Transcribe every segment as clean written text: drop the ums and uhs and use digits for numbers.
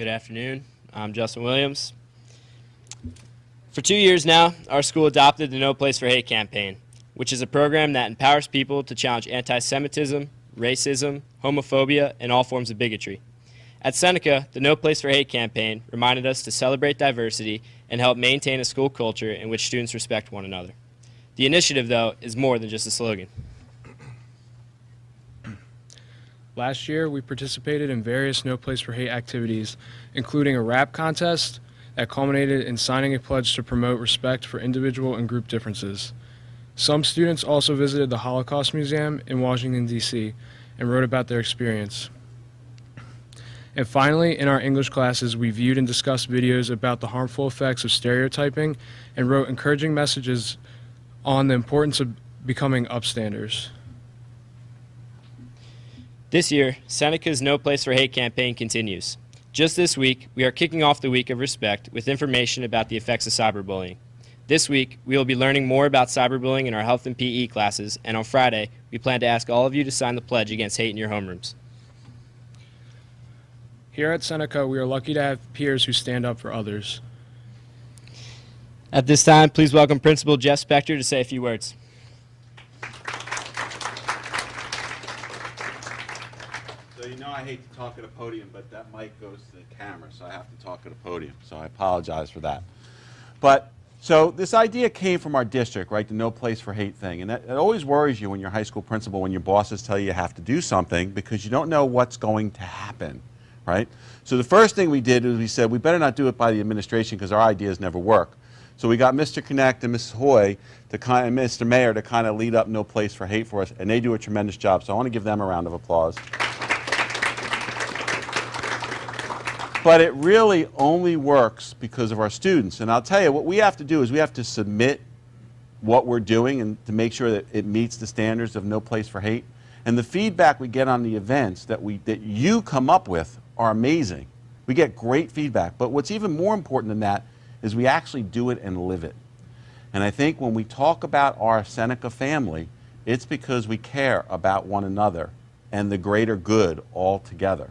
Good afternoon. I'm Justin Williams. For 2 years now, our school adopted the No Place for Hate campaign, which is a program that empowers people to challenge anti-Semitism, racism, homophobia, and all forms of bigotry. At Seneca, the No Place for Hate campaign reminded us to celebrate diversity and help maintain a school culture in which students respect one another. The initiative, though, is more than just a slogan. Last year, we participated in various No Place for Hate activities, including a rap contest that culminated in signing a pledge to promote respect for individual and group differences. Some students also visited the Holocaust Museum in Washington, D.C., and wrote about their experience. And finally, in our English classes, we viewed and discussed videos about the harmful effects of stereotyping and wrote encouraging messages on the importance of becoming upstanders. This year, Seneca's No Place for Hate campaign continues. Just this week, we are kicking off the Week of Respect with information about the effects of cyberbullying. This week, we will be learning more about cyberbullying in our health and PE classes, and on Friday, we plan to ask all of you to sign the pledge against hate in your homerooms. Here at Seneca, we are lucky to have peers who stand up for others. At this time, please welcome Principal Jeff Spector to say a few words. So you know I hate to talk at a podium, but that mic goes to the camera, so I have to talk at a podium. So I apologize for that. But so this idea came from our district, right? The No Place for Hate thing. And it always worries you when you're a high school principal, when your bosses tell you have to do something because you don't know what's going to happen, right? So the first thing we did was we said we better not do it by the administration because our ideas never work. So we got Mr. Connect and Mrs. Hoy and Mr. Mayor to kind of lead up No Place for Hate for us, and they do a tremendous job. So I want to give them a round of applause. But it really only works because of our students. And I'll tell you, what we have to do is we have to submit what we're doing and to make sure that it meets the standards of No Place for Hate. And the feedback we get on the events that you come up with are amazing. We get great feedback. But what's even more important than that is we actually do it and live it. And I think when we talk about our Seneca family, it's because we care about one another and the greater good all together.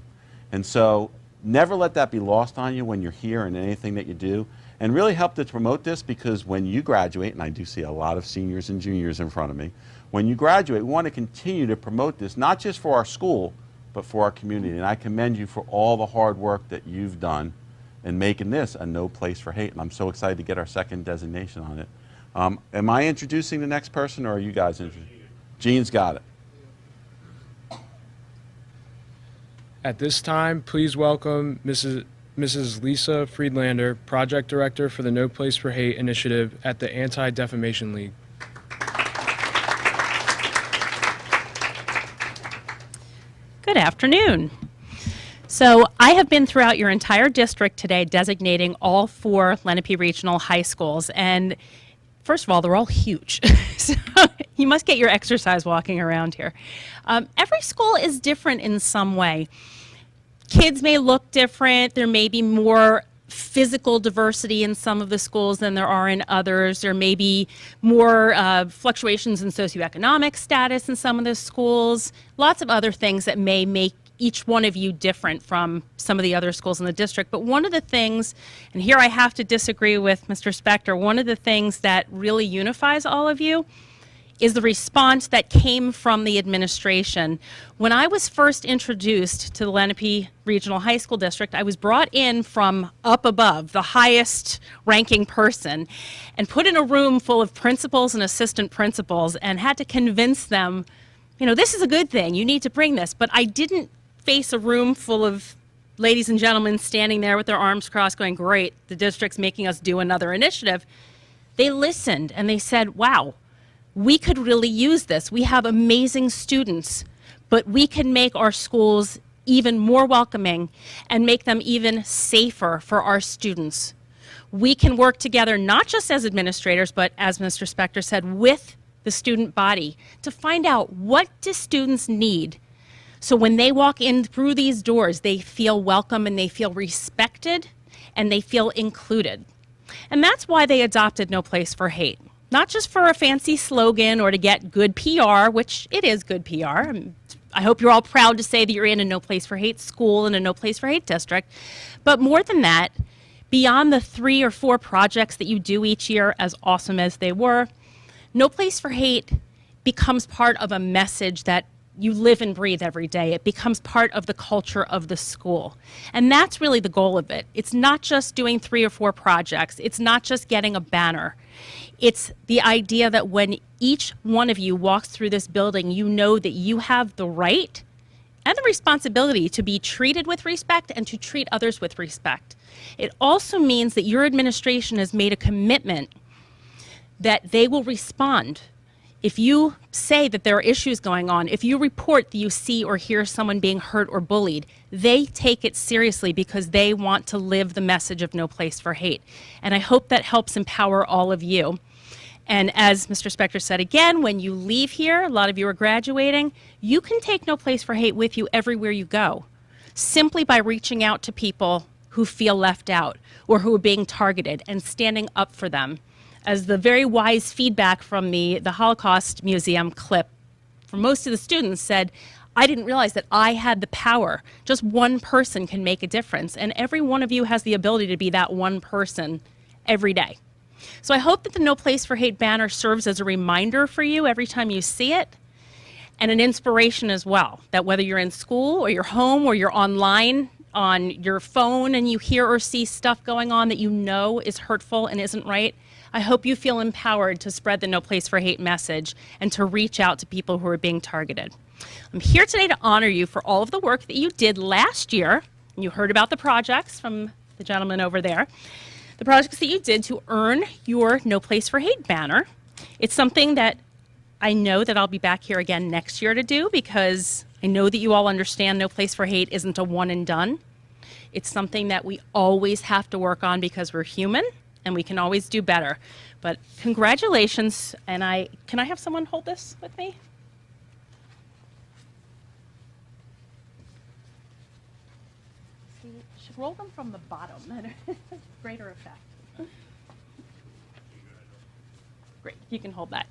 And so never let that be lost on you when you're here and anything that you do. And really help to promote this because when you graduate, and I do see a lot of seniors and juniors in front of me, when you graduate, we want to continue to promote this, not just for our school, but for our community. And I commend you for all the hard work that you've done in making this a No Place for Hate. And I'm so excited to get our second designation on it. Am I introducing the next person, or are you guys introducing? Gene's got it. At this time, please welcome Mrs. Lisa Friedlander, Project Director for the No Place for Hate initiative at the Anti-Defamation League. Good afternoon. So I have been throughout your entire district today designating all 4 Lenape Regional High Schools, and first of all, they're all huge. So you must get your exercise walking around here. Every school is different in some way. Kids may look different. There may be more physical diversity in some of the schools than there are in others. There may be more fluctuations in socioeconomic status in some of the schools. Lots of other things that may make each one of you different from some of the other schools in the district. But one of the things, and here I have to disagree with Mr. Spector, one of the things that really unifies all of you is the response that came from the administration. When I was first introduced to the Lenape Regional High School District, I was brought in from up above, the highest ranking person, and put in a room full of principals and assistant principals and had to convince them, you know, this is a good thing, you need to bring this. But I didn't face a room full of ladies and gentlemen standing there with their arms crossed going, great, the district's making us do another initiative. They listened and they said, wow, we could really use this. We have amazing students, but we can make our schools even more welcoming and make them even safer for our students. We can work together, not just as administrators, but as Mr. Spector said, with the student body to find out what do students need. So when they walk in through these doors, they feel welcome and they feel respected and they feel included. And that's why they adopted No Place for Hate. Not just for a fancy slogan or to get good PR, which it is good PR. I hope you're all proud to say that you're in a No Place for Hate school and a No Place for Hate district. But more than that, beyond the 3 or 4 projects that you do each year, as awesome as they were, No Place for Hate becomes part of a message that you live and breathe every day. It becomes part of the culture of the school. And that's really the goal of it. It's not just doing 3 or 4 projects. It's not just getting a banner. It's the idea that when each one of you walks through this building, you know that you have the right and the responsibility to be treated with respect and to treat others with respect. It also means that your administration has made a commitment that they will respond. If you say that there are issues going on, if you report that you see or hear someone being hurt or bullied, they take it seriously because they want to live the message of No Place for Hate. And I hope that helps empower all of you. And as Mr. Spector said again, when you leave here, a lot of you are graduating, you can take No Place for Hate with you everywhere you go, simply by reaching out to people who feel left out or who are being targeted and standing up for them. As the very wise feedback from the Holocaust Museum clip from most of the students said, I didn't realize that I had the power. Just one person can make a difference. And every one of you has the ability to be that one person every day. So I hope that the No Place for Hate banner serves as a reminder for you every time you see it, and an inspiration as well, that whether you're in school or you're home or you're online on your phone and you hear or see stuff going on that you know is hurtful and isn't right, I hope you feel empowered to spread the No Place for Hate message and to reach out to people who are being targeted. I'm here today to honor you for all of the work that you did last year. You heard about the projects from the gentleman over there. The projects that you did to earn your No Place for Hate banner. It's something that I know that I'll be back here again next year to do, because I know that you all understand No Place for Hate isn't a one and done. It's something that we always have to work on because we're human and we can always do better. But congratulations, and can I have someone hold this with me? See, should roll them from the bottom. Greater effect. Great, you can hold that.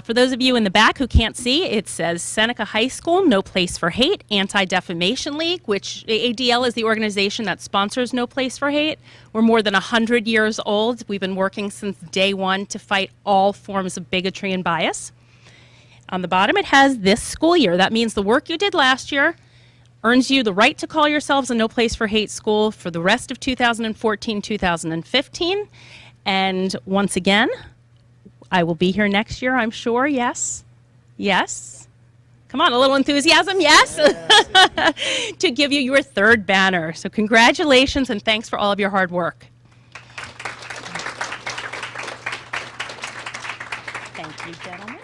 For those of you in the back who can't see, it says Seneca High School, No Place for Hate, Anti-Defamation League, which ADL is the organization that sponsors No Place for Hate. We're more than 100 years old. We've been working since day one to fight all forms of bigotry and bias. On the bottom, it has this school year. That means the work you did last year earns you the right to call yourselves a No Place for Hate school for the rest of 2014-2015. And once again, I will be here next year, I'm sure. Yes? Yes? Come on, a little enthusiasm. Yes? To give you your 3rd banner. So congratulations and thanks for all of your hard work. Thank you, gentlemen.